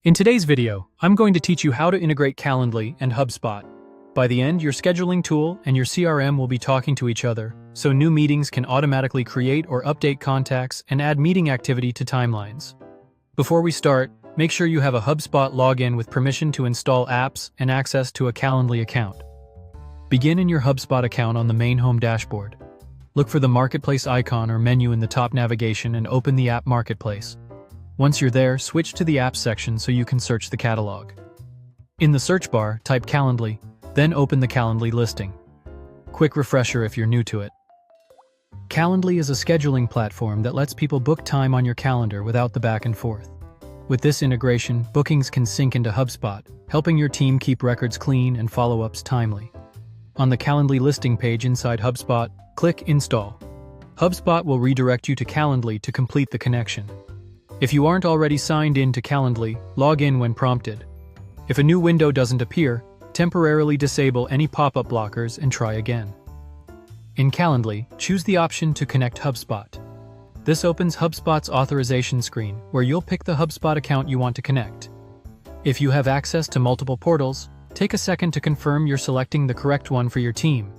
In today's video, I'm going to teach you how to integrate Calendly and HubSpot. By the end, your scheduling tool and your CRM will be talking to each other, so new meetings can automatically create or update contacts and add meeting activity to timelines. Before we start, make sure you have a HubSpot login with permission to install apps and access to a Calendly account. Begin in your HubSpot account on the main home dashboard. Look for the Marketplace icon or menu in the top navigation and open the App Marketplace. Once you're there, switch to the Apps section so you can search the catalog. In the search bar, type Calendly, then open the Calendly listing. Quick refresher if you're new to it. Calendly is a scheduling platform that lets people book time on your calendar without the back and forth. With this integration, bookings can sync into HubSpot, helping your team keep records clean and follow-ups timely. On the Calendly listing page inside HubSpot, click Install. HubSpot will redirect you to Calendly to complete the connection. If you aren't already signed in to Calendly, log in when prompted. If a new window doesn't appear, temporarily disable any pop-up blockers and try again. In Calendly, choose the option to connect HubSpot. This opens HubSpot's authorization screen, where you'll pick the HubSpot account you want to connect. If you have access to multiple portals, take a second to confirm you're selecting the correct one for your team.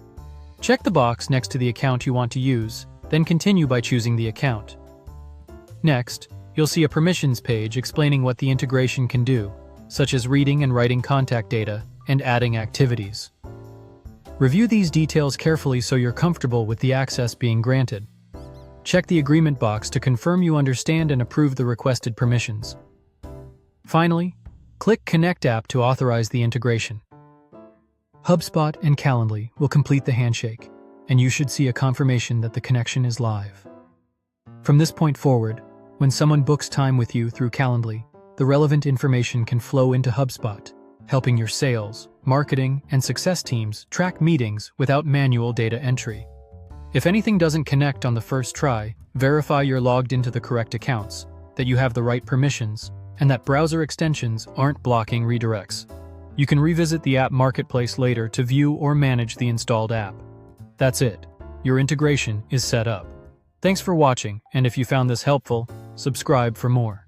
Check the box next to the account you want to use, then continue by choosing the account. Next, you'll see a permissions page explaining what the integration can do, such as reading and writing contact data and adding activities. Review these details carefully so you're comfortable with the access being granted. Check the agreement box to confirm you understand and approve the requested permissions. Finally, click Connect App to authorize the integration. HubSpot and Calendly will complete the handshake, and you should see a confirmation that the connection is live. From this point forward, when someone books time with you through Calendly, the relevant information can flow into HubSpot, helping your sales, marketing, and success teams track meetings without manual data entry. If anything doesn't connect on the first try, verify you're logged into the correct accounts, that you have the right permissions, and that browser extensions aren't blocking redirects. You can revisit the App Marketplace later to view or manage the installed app. That's it. Your integration is set up. Thanks for watching, and if you found this helpful, subscribe for more.